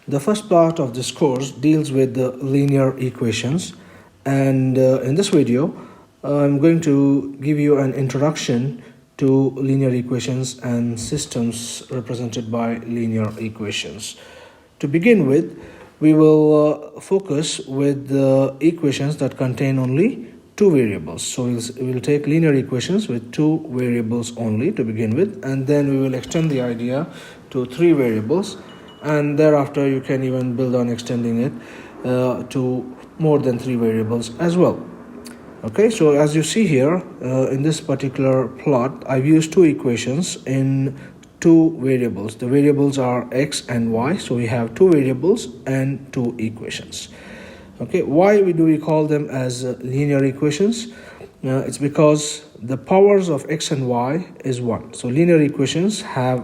The first part of this course deals with the linear equations, and in this video I'm going to give you an introduction to linear equations and systems represented by linear equations. To begin with, we will focus with the equations that contain only two variables. So we'll take linear equations with two variables only to begin with, and then we will extend the idea to three variables, and thereafter you can even build on extending it to more than three variables as well. Okay, so as you see here in this particular plot, I've used two equations in two variables. The variables are x and y, so we have two variables and two equations. Okay, why do we call them as linear equations? It's because the powers of x and y is 1. So linear equations have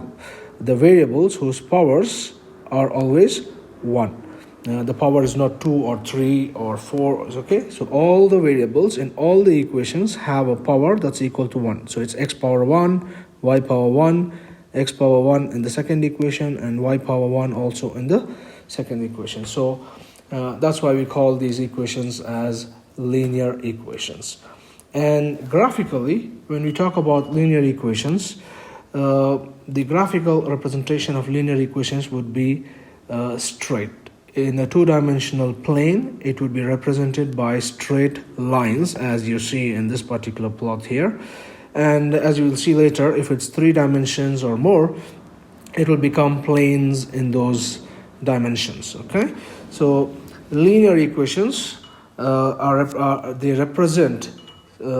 the variables whose powers are always 1. The power is not 2 or 3 or 4. Okay, so all the variables in all the equations have a power that's equal to 1. So it's x power 1, y power 1, x power 1 in the second equation, and y power 1 also in the second equation. So that's why we call these equations as linear equations. And graphically, when we talk about linear equations, the graphical representation of linear equations would be straight. In a two-dimensional plane, it would be represented by straight lines, as you see in this particular plot here. And as you will see later, if it's 3 dimensions or more, it will become planes in those dimensions. Okay, so linear equations they represent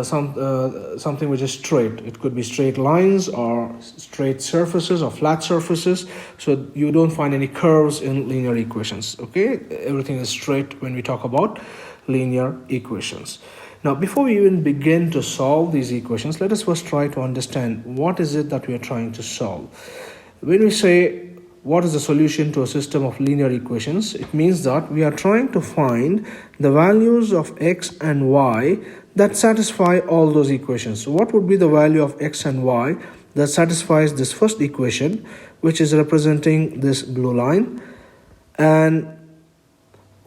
something which is straight. It could be straight lines or straight surfaces or flat surfaces. So you don't find any curves in linear equations. Okay, everything is straight when we talk about linear equations. Now, before we even begin to solve these equations, let us first try to understand what is it that we are trying to solve. When we say what is the solution to a system of linear equations, it means that we are trying to find the values of x and y that satisfy all those equations. So what would be the value of x and y that satisfies this first equation, which is representing this blue line? And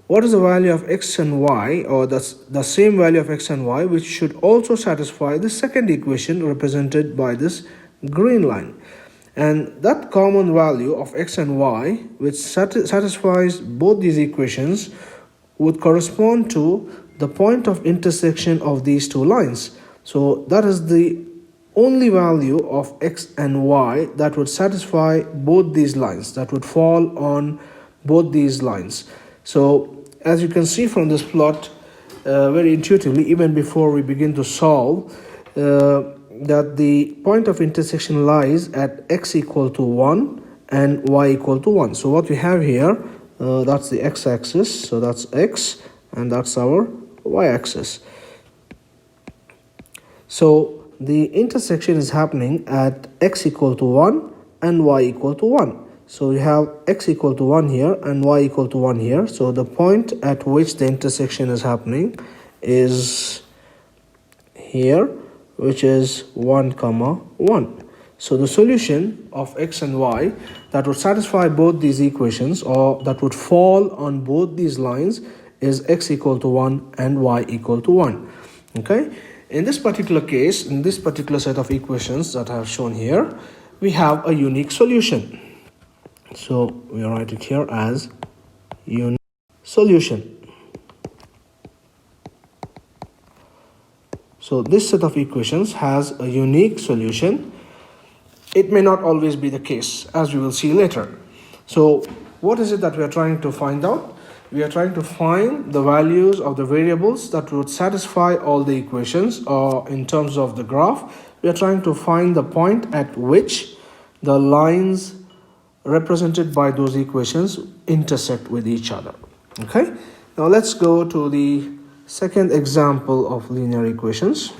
what is the value of x and y, or the same value of x and y, which should also satisfy the second equation represented by this green line? And that common value of x and y, which satisfies both these equations, would correspond to the point of intersection of these two lines. So that is the only value of x and y that would satisfy both these lines, that would fall on both these lines. So as you can see from this plot, very intuitively, even before we begin to solve, that the point of intersection lies at x equal to 1 and y equal to 1. So what we have here, that's the x-axis, so that's x, and that's our y-axis. So the intersection is happening at x equal to 1 and y equal to 1. So we have x equal to 1 here and y equal to 1 here. So the point at which the intersection is happening is here, which is 1, 1. So the solution of x and y that would satisfy both these equations, or that would fall on both these lines, is x equal to 1 and y equal to 1. Okay, in this particular case, in this particular set of equations that I have shown here, we have a unique solution. So we write it here as unique solution. So this set of equations has a unique solution. It may not always be the case, as we will see later. So what is it that we are trying to find out? We are trying to find the values of the variables that would satisfy all the equations, or in terms of the graph, we are trying to find the point at which the lines represented by those equations intersect with each other. Okay, now let's go to the second example of linear equations.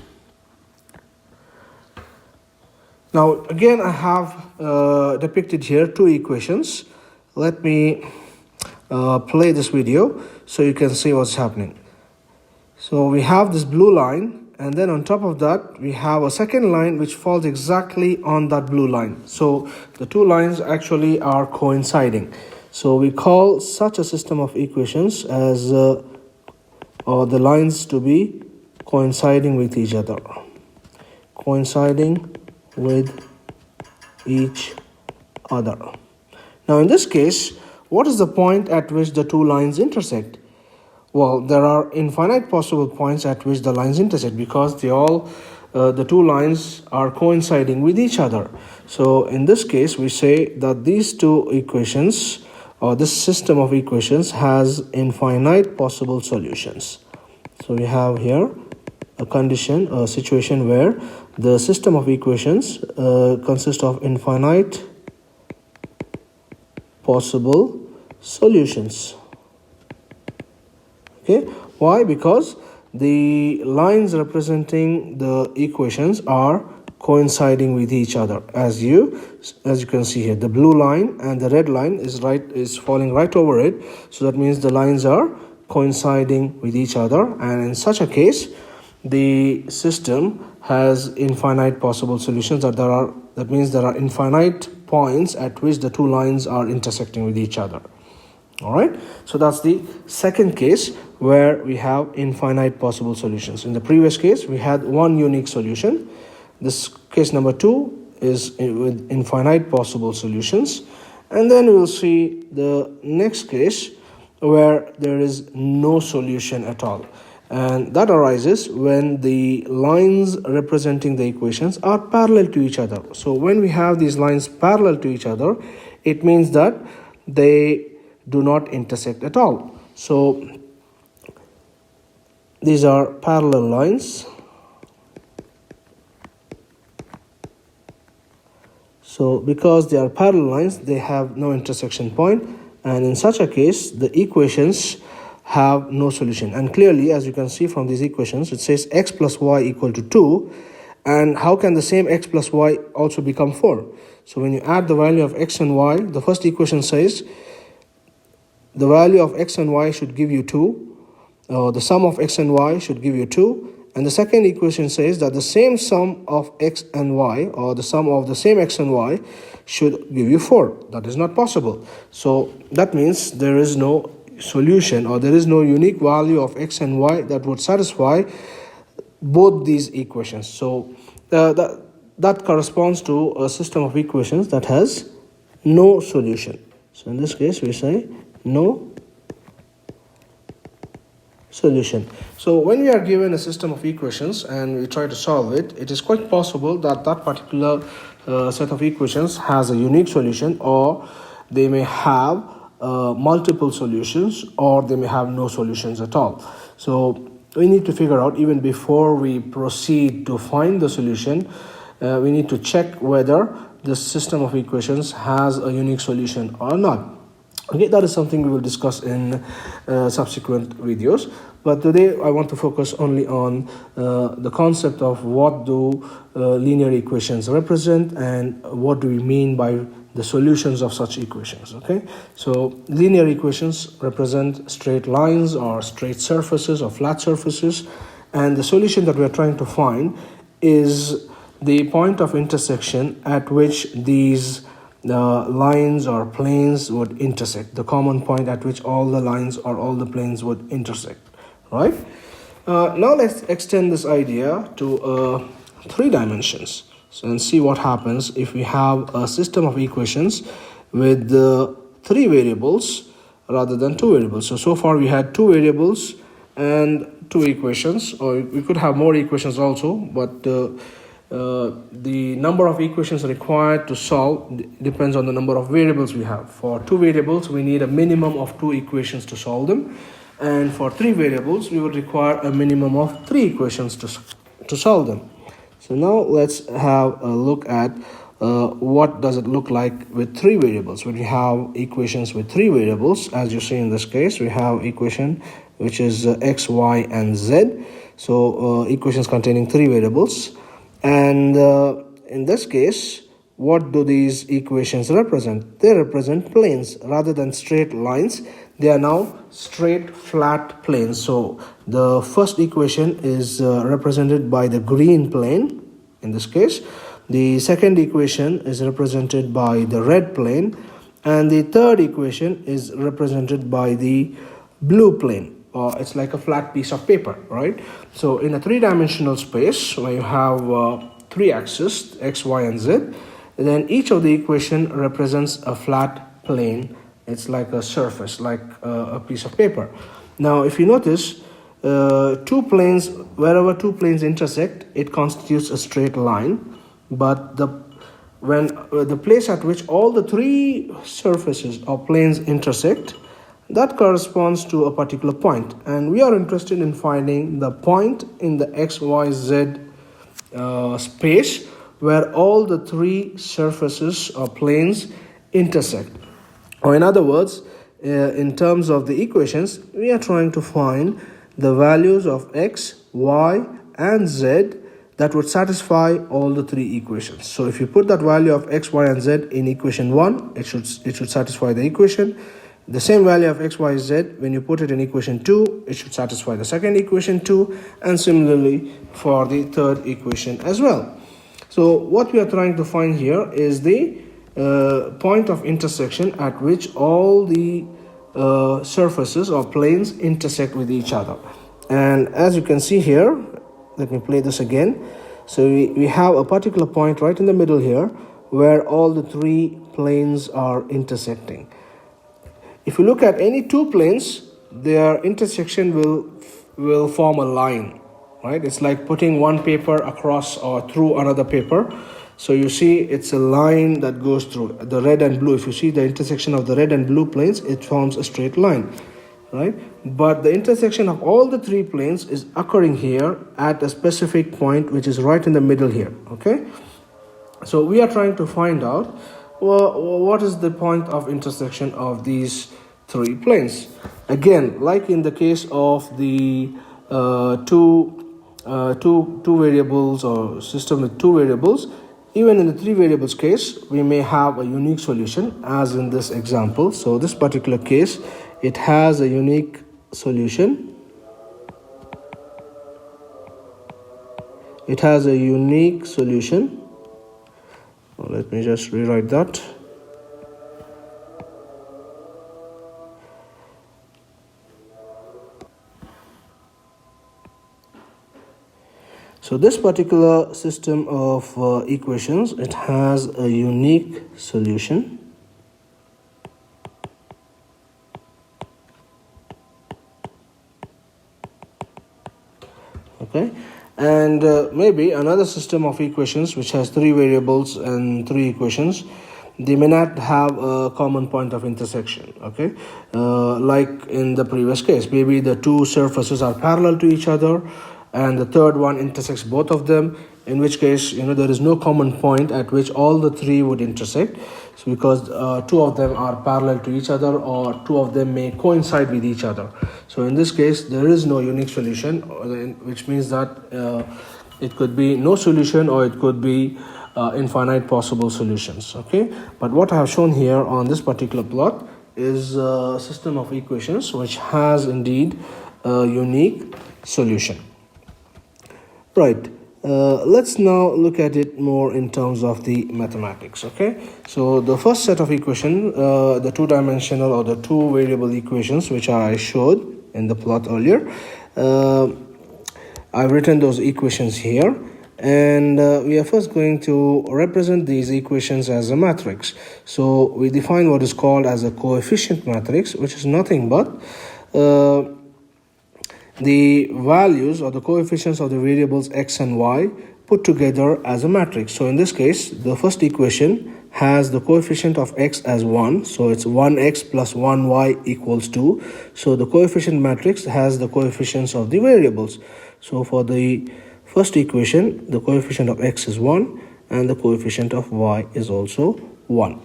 Now again, I have depicted here two equations. Let me play this video so you can see what's happening. So we have this blue line, and then on top of that we have a second line which falls exactly on that blue line. So the two lines actually are coinciding. So we call such a system of equations as or the lines to be coinciding with each other. Coinciding with each other. Now in this case, what is the point at which the two lines intersect? Well, there are infinite possible points at which the lines intersect because the two lines are coinciding with each other. So in this case, we say that these two equations or this system of equations has infinite possible solutions. So we have here a situation where the system of equations consists of infinite possible solutions. Okay, why? Because the lines representing the equations are coinciding with each other. As you can see here, the blue line and the red line is falling right over it. So that means the lines are coinciding with each other, and in such a case, the system has infinite possible solutions. That means there are infinite points at which the two lines are intersecting with each other. All right, so that's the second case where we have infinite possible solutions. In the previous case, we had one unique solution. This case number 2 is with infinite possible solutions. And then we will see the next case where there is no solution at all. And that arises when the lines representing the equations are parallel to each other. So when we have these lines parallel to each other, it means that they do not intersect at all. So these are parallel lines. So because they are parallel lines, they have no intersection point, and in such a case, the equations have no solution. And clearly, as you can see from these equations, it says x plus y equal to 2. And how can the same x plus y also become 4? So when you add the value of x and y, the first equation says the value of x and y should give you 2. The sum of x and y should give you 2. And the second equation says that the same sum of x and y, or the sum of the same x and y, should give you 4. That is not possible. So that means there is no solution, or there is no unique value of x and y that would satisfy both these equations. So that corresponds to a system of equations that has no solution. So in this case, we say no solution. So when we are given a system of equations and we try to solve it, it is quite possible that that particular set of equations has a unique solution, or they may have multiple solutions, or they may have no solutions at all. So we need to figure out, even before we proceed to find the solution, we need to check whether the system of equations has a unique solution or not. Okay, that is something we will discuss in subsequent videos. But today I want to focus only on the concept of what do linear equations represent and what do we mean by the solutions of such equations. Okay, so linear equations represent straight lines or straight surfaces or flat surfaces, and the solution that we are trying to find is the point of intersection at which these lines or planes would intersect, the common point at which all the lines or all the planes would intersect, right? Now let's extend this idea to 3 dimensions, and see what happens if we have a system of equations with 3 variables rather than 2 variables. So far we had 2 variables and 2 equations, or we could have more equations also, but the number of equations required to solve depends on the number of variables we have. For 2 variables, we need a minimum of 2 equations to solve them, and for 3 variables, we would require a minimum of 3 equations to solve them. So now let's have a look at what does it look like with 3 variables. When we have equations with 3 variables, as you see in this case, we have equation which is x, y, and z. So equations containing 3 variables. And in this case, what do these equations represent? They represent planes rather than straight lines. They are now straight flat planes. So the first equation is represented by the green plane in this case. The second equation is represented by the red plane, And the third equation is represented by the blue plane, or it's like a flat piece of paper, right? So in a three-dimensional space where you have three axes, x, y, and z, then each of the equation represents a flat plane. It's like a surface, like a piece of paper. Now if you notice, wherever two planes intersect, it constitutes a straight line, but the place at which all the three surfaces or planes intersect, that corresponds to a particular point, and we are interested in finding the point in the xyz space where all the three surfaces or planes intersect. Or in other words, in terms of the equations, we are trying to find the values of x, y, and z that would satisfy all the three equations. So if you put that value of x, y, and z in equation 1, it should satisfy the equation. The same value of x, y, z, when you put it in equation 2, it should satisfy the second equation 2, and similarly for the third equation as well. So what we are trying to find here is the point of intersection at which all the surfaces or planes intersect with each other. And as you can see here, let me play this again. So we have a particular point right in the middle here where all the three planes are intersecting. If you look at any two planes, their intersection will form a line, right? It's like putting one paper across or through another paper. So you see it's a line that goes through the red and blue. If you see the intersection of the red and blue planes, it forms a straight line, right? But the intersection of all the three planes is occurring here at a specific point, which is right in the middle here, okay? So we are trying to find out what is the point of intersection of these three planes. Again, like in the case of the two variables or system with two variables, even in the three variables case, we may have a unique solution, as in this example. So this particular case, it has a unique solution. It has a unique solution. Let me just rewrite that. So this particular system of equations, it has a unique solution. Okay, and maybe another system of equations which has three variables and three equations, they may not have a common point of intersection, okay? Like in the previous case, maybe the two surfaces are parallel to each other and the third one intersects both of them, in which case, there is no common point at which all the three would intersect. So because two of them are parallel to each other, or two of them may coincide with each other. So in this case, there is no unique solution, which means that it could be no solution or it could be infinite possible solutions, okay? But what I have shown here on this particular plot is a system of equations which has indeed a unique solution. Right, let's now look at it more in terms of the mathematics, okay? So the first set of equation, the two-dimensional or the two variable equations which I showed in the plot earlier, I've written those equations here, and we are first going to represent these equations as a matrix. So we define what is called as a coefficient matrix, which is nothing but the values or the coefficients of the variables x and y put together as a matrix. So in this case, the first equation has the coefficient of x as 1, so it's 1x plus 1y equals 2. So the coefficient matrix has the coefficients of the variables. So for the first equation, the coefficient of x is 1 and the coefficient of y is also 1.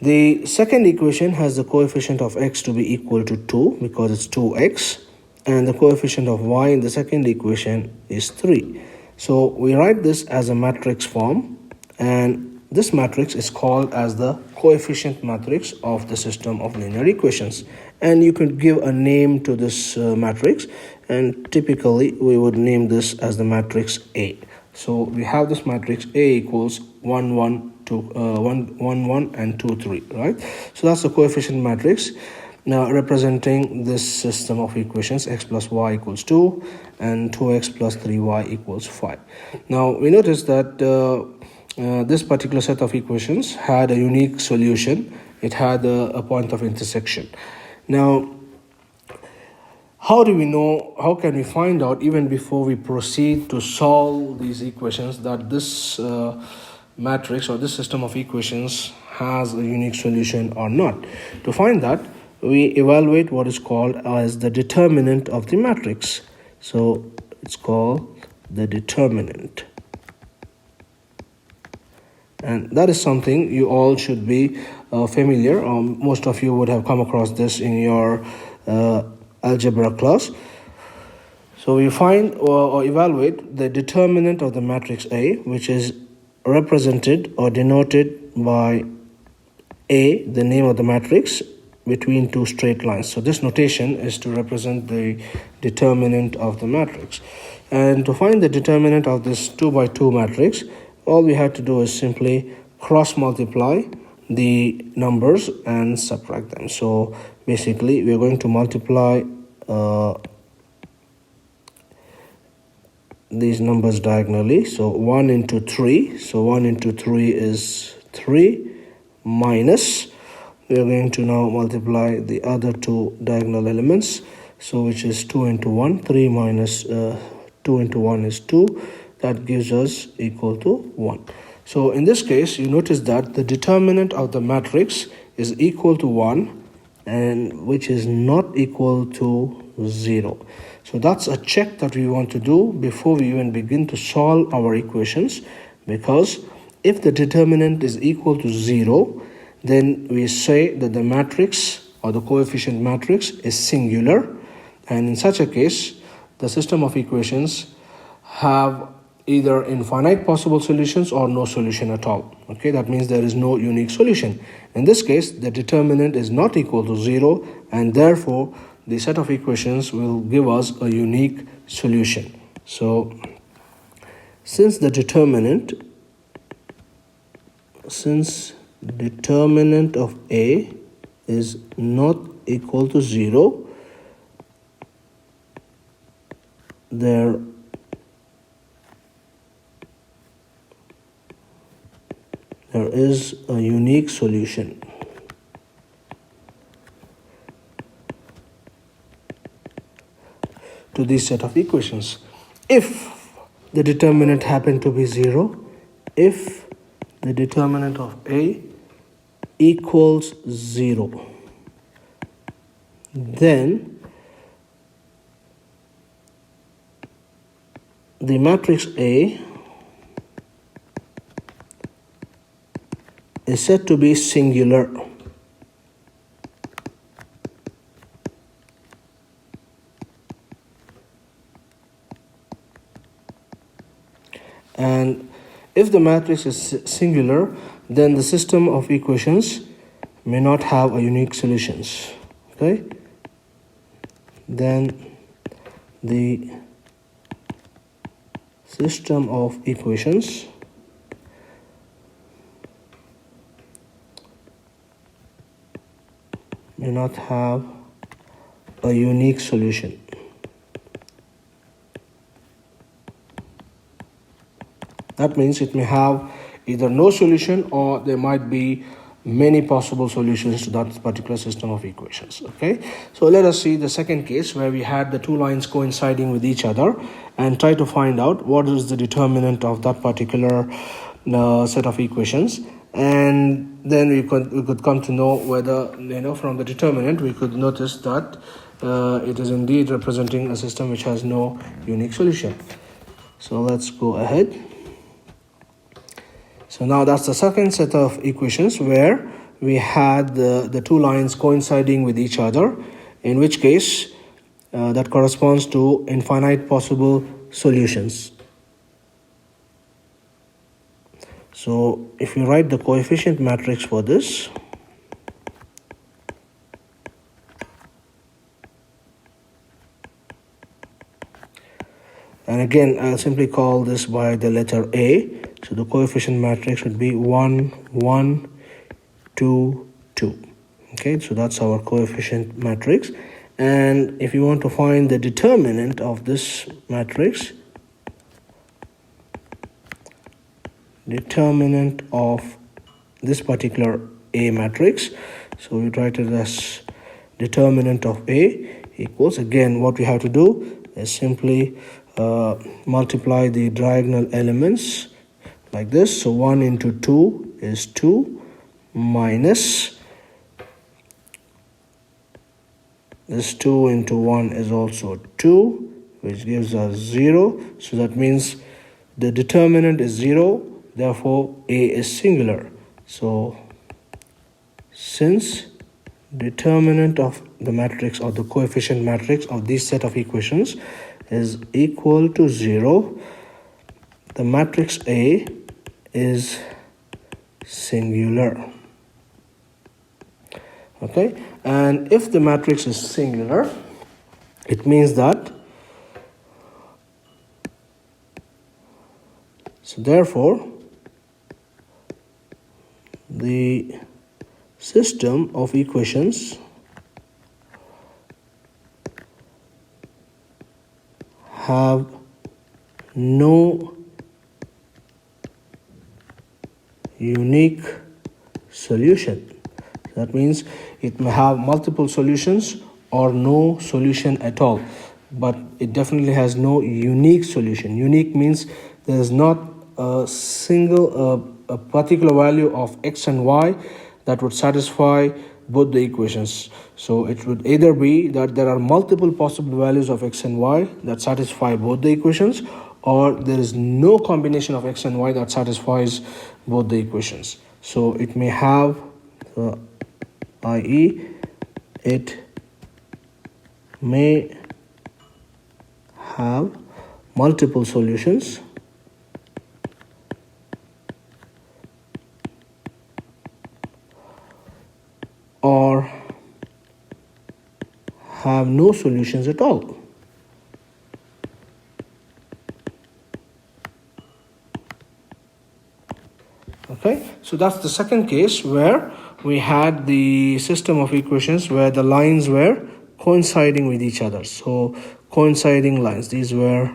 The second equation has the coefficient of x to be equal to 2 because it's 2x, and the coefficient of y in the second equation is 3. So we write this as a matrix form, and this matrix is called as the coefficient matrix of the system of linear equations. And you could give a name to this matrix, and typically we would name this as the matrix A. So we have this matrix A equals 1 1 1, 1, 1, and 2, 3, right? So that's the coefficient matrix now representing this system of equations: x plus y equals 2 and 2x plus 3y equals 5. Now we notice that this particular set of equations had a unique solution. It had a point of intersection. Now, how do we know, how can we find out even before we proceed to solve these equations that this matrix or this system of equations has a unique solution or not? To find that, we evaluate what is called as the determinant of the matrix. So it's called the determinant. And that is something you all should be familiar. Most of you would have come across this in your algebra class. So we find or evaluate the determinant of the matrix A, which is represented or denoted by A, the name of the matrix, between two straight lines. So this notation is to represent the determinant of the matrix. And to find the determinant of this 2 by 2 matrix, all we have to do is simply cross multiply the numbers and subtract them. So basically we are going to multiply these numbers diagonally. So 1 into 3, so 1 into 3 is 3, minus, we are going to now multiply the other two diagonal elements, so which is 2 into 1, 3 minus 2 into 1 is 2, that gives us equal to 1. So in this case, you notice that the determinant of the matrix is equal to 1 and which is not equal to 0. So that's a check that we want to do before we even begin to solve our equations, because if the determinant is equal to 0, then we say that the matrix or the coefficient matrix is singular, and in such a case the system of equations have either infinite possible solutions or no solution at all. Okay, that means there is no unique solution. In this case, the determinant is not equal to 0, and therefore the set of equations will give us a unique solution. So since determinant of A is not equal to 0, there is a unique solution. To this set of equations. If the determinant happened to be 0, if the determinant of A equals 0, then the matrix A is said to be singular. And if the matrix is singular, then the system of equations may not have a unique solutions. Okay? Then the system of equations may not have a unique solution. That means it may have either no solution or there might be many possible solutions to that particular system of equations. Okay, so let us see the second case where we had the two lines coinciding with each other and try to find out what is the determinant of that particular set of equations, and then we could come to know whether, from the determinant we could notice that it is indeed representing a system which has no unique solution. So let's go ahead. So now that's the second set of equations where we had the two lines coinciding with each other, in which case that corresponds to infinite possible solutions. So if you write the coefficient matrix for this, and again I'll simply call this by the letter A So the coefficient matrix would be 1 1 2 2. Okay, so that's our coefficient matrix. And if you want to find the determinant of this matrix, determinant of this particular A matrix, so we write it as determinant of A equals, again what we have to do is simply multiply the diagonal elements like this. So 1 into 2 is 2 minus this 2 into 1 is also 2, which gives us 0. So that means the determinant is 0, therefore A is singular. So since determinant of the matrix or the coefficient matrix of this set of equations is equal to 0, the matrix A is singular. Okay, and if the matrix is singular, it means that, so therefore the system of equations have no unique solution. That means it may have multiple solutions or no solution at all, but it definitely has no unique solution. Unique means there is not a single a particular value of x and y that would satisfy both the equations. So it would either be that there are multiple possible values of x and y that satisfy both the equations, or there is no combination of x and y that satisfies both the equations. So it may have i.e. it may have multiple solutions or have no solutions at all. Okay, so that's the second case where we had the system of equations where the lines were coinciding with each other. So coinciding lines, these were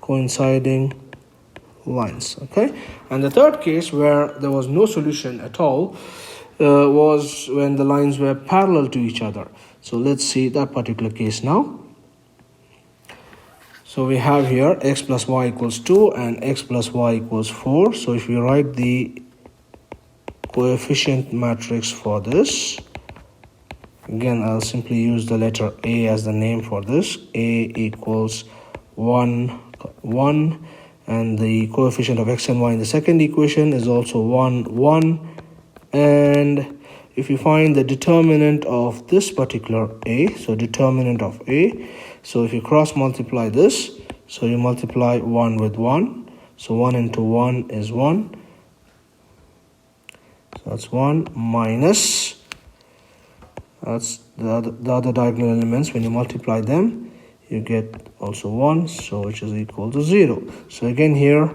coinciding lines. Okay, and the third case where there was no solution at all was when the lines were parallel to each other. So let's see that particular case now. So we have here x plus y equals 2 and x plus y equals 4. So if we write the coefficient matrix for this, again I'll simply use the letter A as the name for this. A equals 1 1, and the coefficient of x and y in the second equation is also 1 1. And if you find the determinant of this particular A, so determinant of A, so if you cross multiply this, so you multiply 1 with 1, so 1 into 1 is 1, so that's 1 minus, that's the other diagonal elements. When you multiply them, you get also 1, so which is equal to 0. So again here,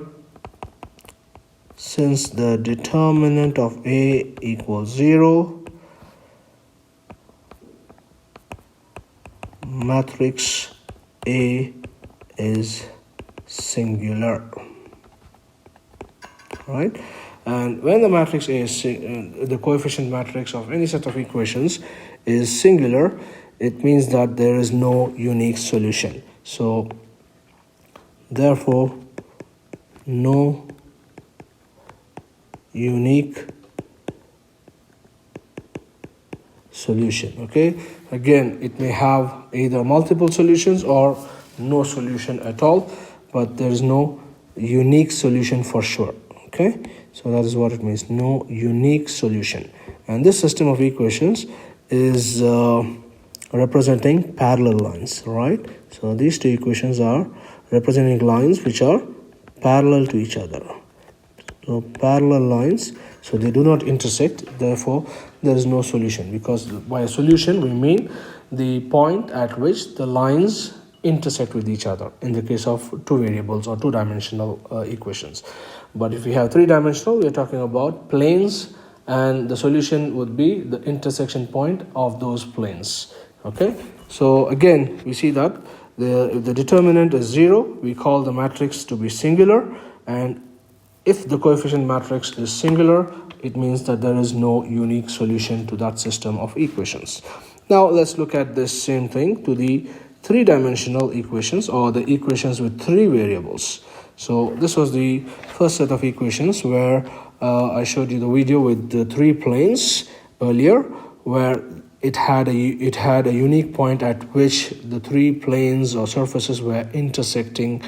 since the determinant of A equals 0, matrix A is singular, right? And when the matrix A is the coefficient matrix of any set of equations is singular, it means that there is no unique solution. So therefore no unique solution. Okay, again it may have either multiple solutions or no solution at all, but there is no unique solution for sure. Okay, so that is what it means, no unique solution. And this system of equations is representing parallel lines, right? So these two equations are representing lines which are parallel to each other. So parallel lines, so they do not intersect, therefore there is no solution, because by a solution we mean the point at which the lines intersect with each other in the case of two variables or two-dimensional equations. But if we have three-dimensional, we are talking about planes, and the solution would be the intersection point of those planes. Okay, so again we see that if the determinant is 0, we call the matrix to be singular, and if the coefficient matrix is singular, it means that there is no unique solution to that system of equations. Now let's look at this same thing to the three-dimensional equations, or the equations with three variables. So this was the first set of equations where I showed you the video with the three planes earlier, where it had a unique point at which the three planes or surfaces were intersecting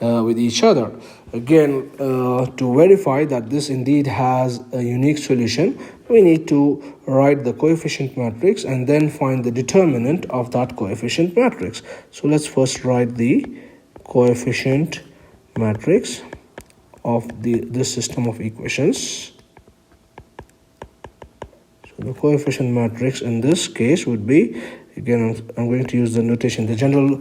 with each other. Again, to verify that this indeed has a unique solution, we need to write the coefficient matrix and then find the determinant of that coefficient matrix. So let's first write the coefficient matrix of this system of equations. So the coefficient matrix in this case would be, again I'm going to use the notation, the general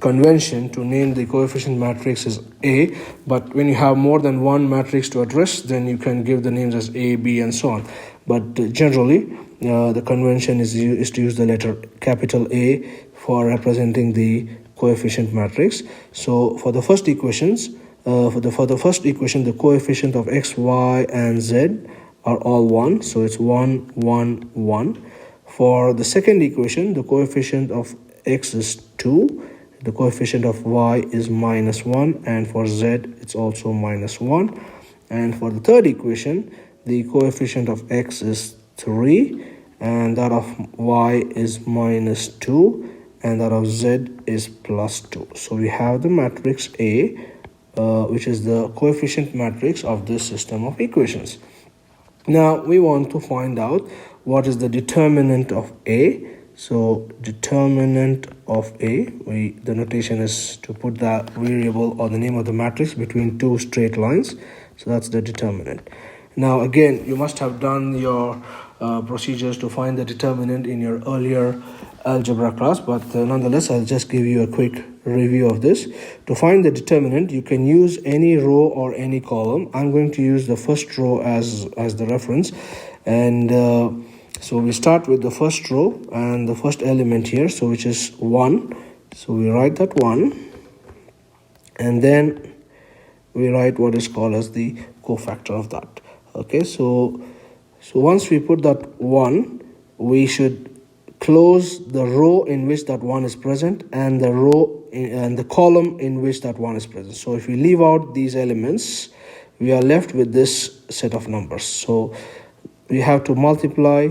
convention to name the coefficient matrix is A, but when you have more than one matrix to address, then you can give the names as A, B, and so on. But generally the convention is to use the letter capital A for representing the coefficient matrix. So for the first equations, for the first equation, the coefficient of x, y, and z are all 1, so it's 1, 1, 1. For the second equation, the coefficient of x is 2, the coefficient of y is -1, and for z it's also -1. And for the third equation, the coefficient of x is 3, and that of y is -2, and that of z is +2. So we have the matrix A, which is the coefficient matrix of this system of equations. Now we want to find out what is the determinant of A. So determinant of A, the notation is to put the variable or the name of the matrix between two straight lines. So that's the determinant. Now again, you must have done your procedures to find the determinant in your earlier algebra class, but nonetheless I'll just give you a quick review of this. To find the determinant, you can use any row or any column. I'm going to use the first row as the reference, and so we start with the first row and the first element here, so which is 1. So we write that 1, and then we write what is called as the cofactor of that. Okay, so once we put that 1, we should close the row in which that 1 is present and the row and the column in which that 1 is present. So if we leave out these elements, we are left with this set of numbers. So we have to multiply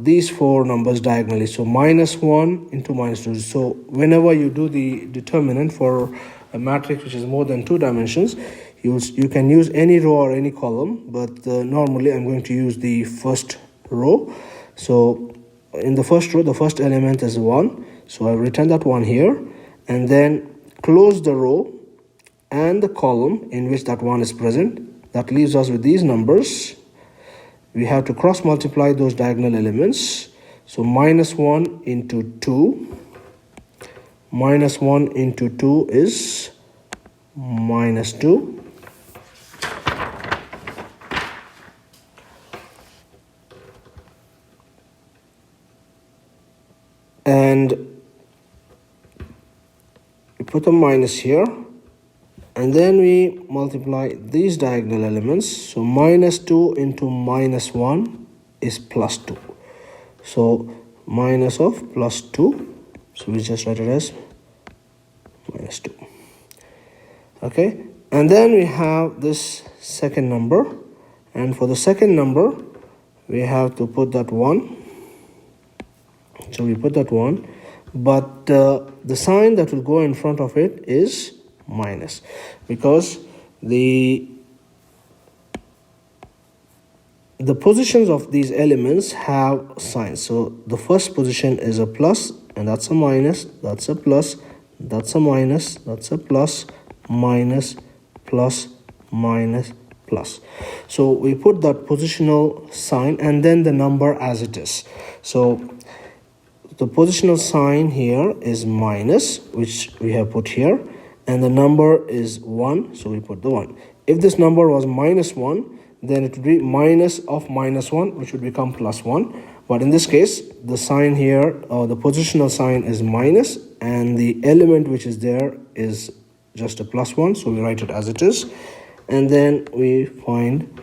these four numbers diagonally. So -1 into -2. So whenever you do the determinant for a matrix which is more than 2 dimensions, you can use any row or any column, but normally I'm going to use the first row. So in the first row, the first element is 1, so I've written that 1 here, and then close the row and the column in which that 1 is present. That leaves us with these numbers. We have to cross multiply those diagonal elements. So -1 into 2, -1 into 2 is -2. And we put a minus here, and then we multiply these diagonal elements. So -2 into -1 is +2. So minus of +2, so we just write it as -2. Okay, and then we have this second number, and for the second number we have to put that 1. So we put that 1, but the sign that will go in front of it is minus, because the positions of these elements have signs. So the first position is a plus, and that's a minus, that's a plus, that's a minus, that's a plus, minus, plus, minus, plus. So we put that positional sign and then the number as it is. So the positional sign here is minus, which we have put here, and the number is 1, so we put the 1. If this number was minus 1, then it would be minus of minus 1, which would become plus 1. But in this case, the sign here, or the positional sign, is minus, and the element which is there is just a plus 1, so we write it as it is. And then we find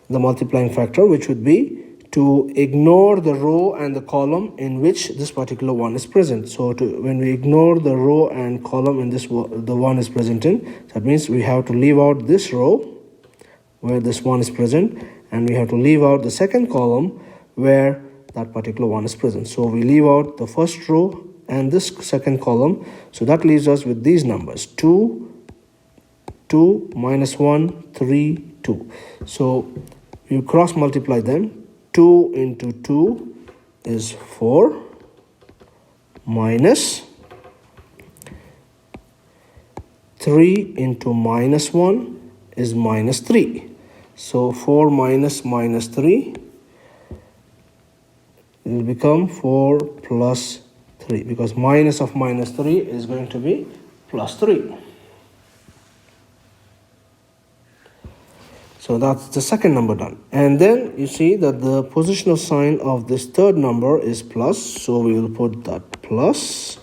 the multiplying factor, which would be to ignore the row and the column in which this particular one is present. So when we ignore the row and column in this the one is present in, that means we have to leave out this row where this one is present, and we have to leave out the second column where that particular one is present. So we leave out the first row and this second column, so that leaves us with these numbers: 2, 2, minus 1, 3, 2. So you cross multiply them. 2 into 2 is 4, minus 3 into minus 1 is minus 3. So 4 minus minus 3 will become 4 plus 3, because minus of minus 3 is going to be plus 3. So that's the second number done. And then you see that the positional sign of this third number is plus, so we will put that plus,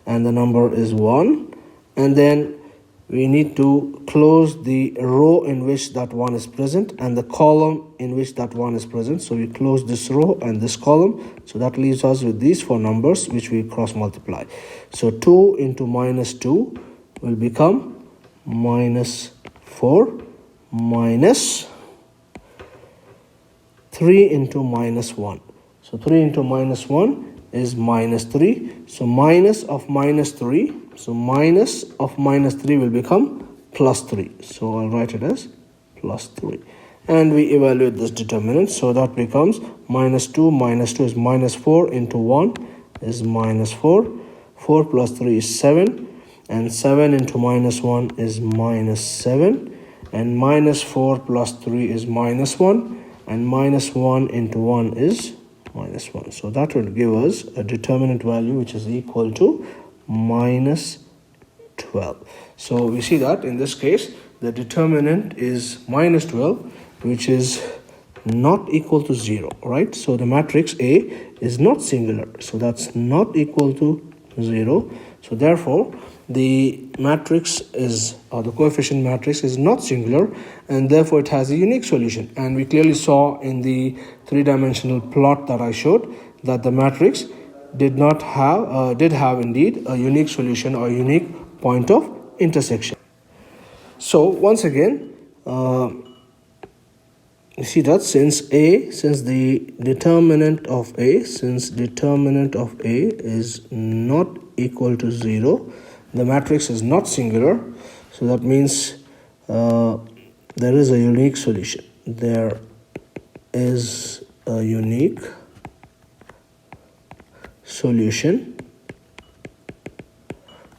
and the number is 1. And then we need to close the row in which that one is present and the column in which that one is present. So we close this row and this column. So that leaves us with these four numbers, which we cross multiply. So 2 into minus 2 will become minus 4, minus 3 into minus 1. So 3 into minus 1 is minus 3. So minus of minus 3. So minus of minus 3 will become plus 3. So I'll write it as plus 3. And we evaluate this determinant. So that becomes minus 2 is minus 4 into 1 is minus 4. 4 plus 3 is 7. And 7 into minus 1 is minus 7. And minus 4 plus 3 is minus 1. And minus 1 into 1 is minus 1. So that will give us a determinant value which is equal to minus 12. So we see that in this case the determinant is minus 12, which is not equal to 0, right? So the matrix A is not singular, so that's not equal to 0. So therefore the matrix is, or the coefficient matrix is not singular, and therefore it has a unique solution. And we clearly saw in the three-dimensional plot that I showed that the matrix did have indeed a unique solution or unique point of intersection. So once again, you see that since the determinant of A is not equal to 0, the matrix is not singular, so that means there is a unique solution. There is a unique solution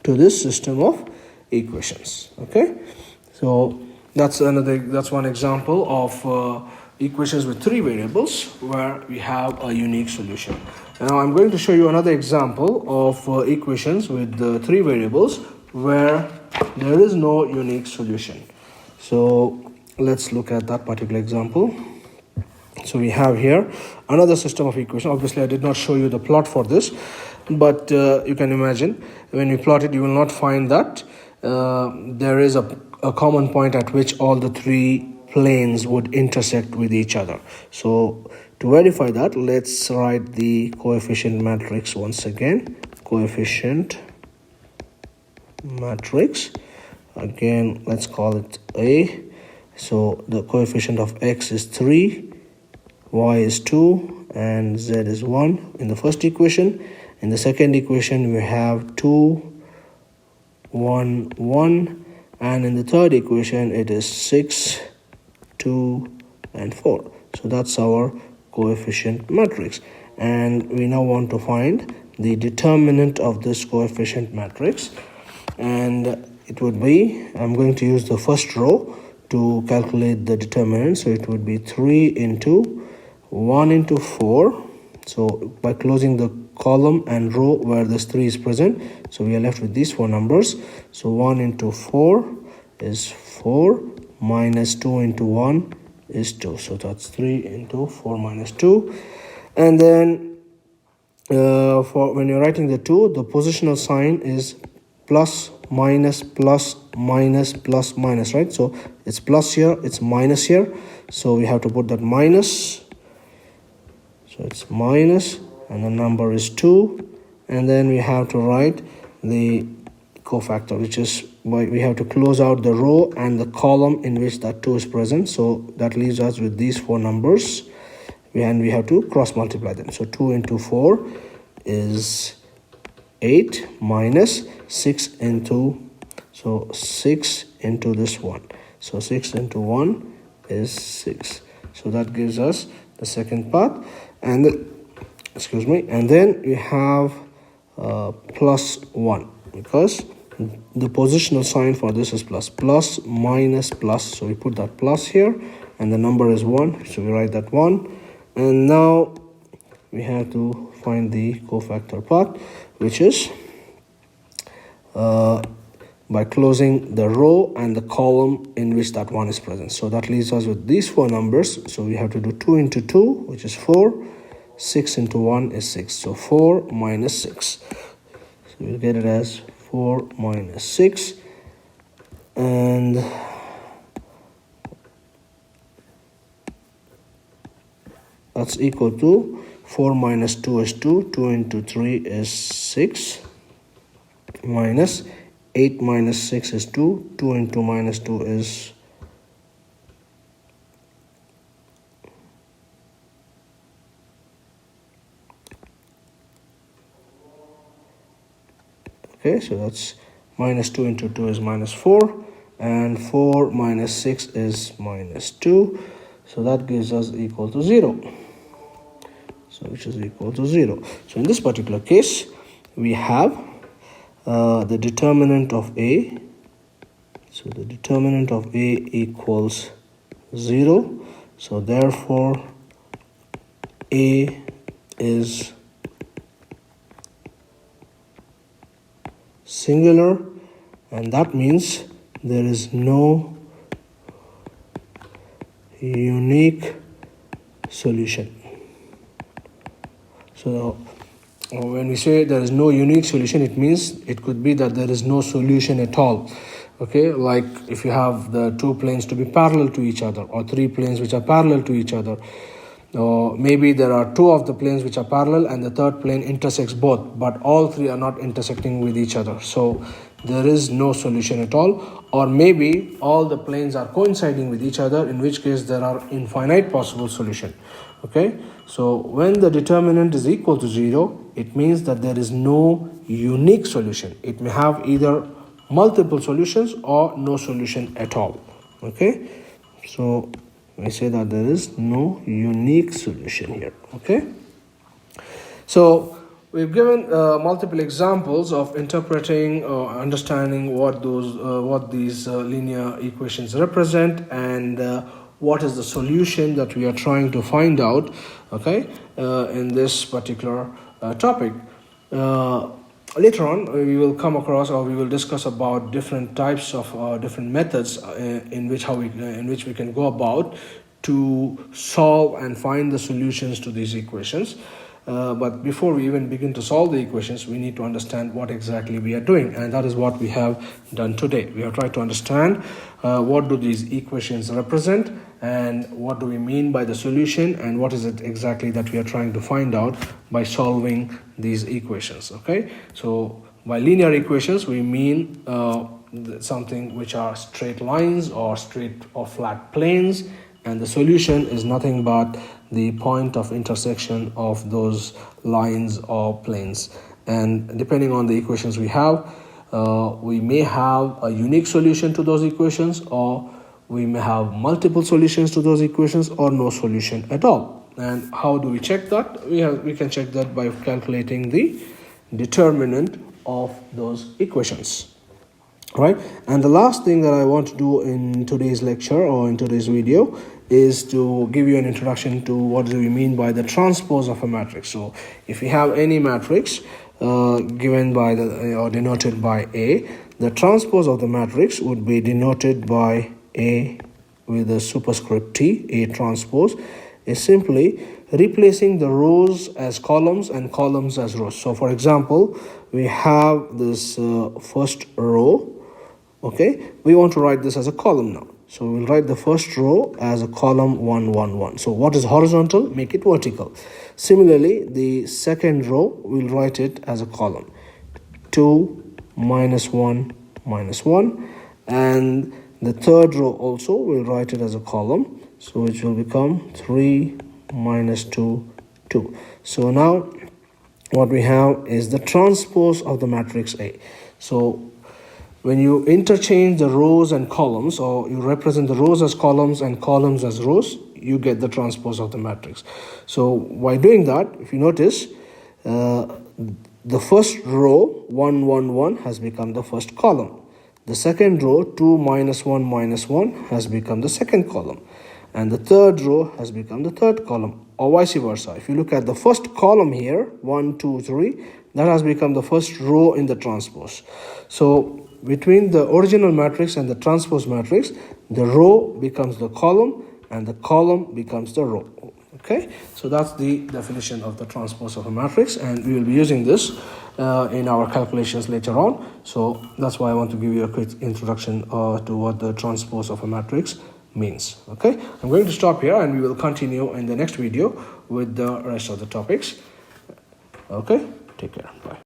to this system of equations. Okay, so that's one example of equations with three variables where we have a unique solution. Now I'm going to show you another example of equations with three variables where there is no unique solution. So let's look at that particular example. So we have here another system of equation. Obviously I did not show you the plot for this, but you can imagine when you plot it, you will not find that there is a common point at which all the three planes would intersect with each other. So to verify that, let's write the coefficient matrix once again. Coefficient matrix, again let's call it A. So the coefficient of x is 3, y is 2, and z is 1 in the first equation. In the second equation we have 2, 1, 1, and in the third equation it is 6, 2, and 4. So that's our coefficient matrix, and we now want to find the determinant of this coefficient matrix, and it would be, I'm going to use the first row to calculate the determinant. So it would be 3 into 1 into 4. So by closing the column and row where this 3 is present, so we are left with these 4 numbers. So 1 into 4 is 4, minus 2 into 1 is 2. So that's 3 into 4 minus 2. And then for when you're writing the 2, the positional sign is plus, minus, plus, minus, plus, minus, right? So it's plus here, it's minus here. So we have to put that minus. So it's minus, and the number is 2. And then we have to write the cofactor, which is we have to close out the row and the column in which that 2 is present. So that leaves us with these 4 numbers, and we have to cross multiply them. So 2 into 4 is 8, minus 6 into, so 6 into this 1. So 6 into 1 is 6. So that gives us the second part. And and then we have plus 1, because the positional sign for this is plus. Plus, minus, plus. So we put that plus here, and the number is 1. So we write that 1. And now we have to find the cofactor part, which is by closing the row and the column in which that 1 is present. So that leaves us with these 4 numbers. So we have to do 2 into 2, which is 4. 6 into 1 is 6. So 4 minus 6. So we'll get it as 4 minus 6. And that's equal to 4 minus 2 is 2. 2 into 3 is 6. Minus 8 minus 6 is 2. 2 into minus 2 is okay, so that's minus 2 into 2 is minus 4, and 4 minus 6 is minus 2. So that gives us equal to 0. So which is equal to 0. So in this particular case, we have the determinant of A. So the determinant of A equals 0. So therefore, A is singular, and that means there is no unique solution. So when we say there is no unique solution, it means it could be that there is no solution at all. Okay, like if you have the 2 planes to be parallel to each other, or 3 planes which are parallel to each other, or maybe there are 2 of the planes which are parallel and the third plane intersects both, but all 3 are not intersecting with each other. So there is no solution at all. Or maybe all the planes are coinciding with each other, in which case there are infinite possible solution. Okay, so when the determinant is equal to 0, it means that there is no unique solution. It may have either multiple solutions or no solution at all. Okay, so we say that there is no unique solution here. Okay, so we've given multiple examples of interpreting or understanding what these linear equations represent, and what is the solution that we are trying to find out, okay, in this particular topic. Later on, we will come across, or we will discuss about different types of different methods in which we can go about to solve and find the solutions to these equations. But before we even begin to solve the equations, we need to understand what exactly we are doing, and that is what we have done today. We have tried to understand what do these equations represent, and what do we mean by the solution, and what is it exactly that we are trying to find out by solving these equations. Okay, so by linear equations we mean something which are straight lines or straight or flat planes, and the solution is nothing but the point of intersection of those lines or planes. And depending on the equations we have, we may have a unique solution to those equations, or we may have multiple solutions to those equations, or no solution at all. And how do we check that? We can check that by calculating the determinant of those equations. right? And the last thing that I want to do in today's lecture or in today's video is to give you an introduction to what do we mean by the transpose of a matrix. So if you have any matrix given by the or denoted by A, the transpose of the matrix would be denoted by A with a superscript T. A transpose is simply replacing the rows as columns and columns as rows. So for example, we have this first row. Okay, we want to write this as a column now. So we'll write the first row as a column 1 1 1. So what is horizontal? Make it vertical. Similarly, the second row, we'll write it as a column 2 minus 1 minus 1, and the third row also we'll write it as a column, so which will become 3 minus 2 2. So now what we have is the transpose of the matrix A. So when you interchange the rows and columns, or you represent the rows as columns and columns as rows, you get the transpose of the matrix. So by doing that, if you notice, the first row 1 1 1 has become the first column. The second row 2 minus 1 minus 1 has become the second column, and the third row has become the third column, or vice versa. If you look at the first column here, 1 2 3, that has become the first row in the transpose. So between the original matrix and the transpose matrix, the row becomes the column and the column becomes the row. Okay, so that's the definition of the transpose of a matrix, and we will be using this in our calculations later on. So that's why I want to give you a quick introduction to what the transpose of a matrix means. Okay, I'm going to stop here and we will continue in the next video with the rest of the topics. Okay, take care. Bye.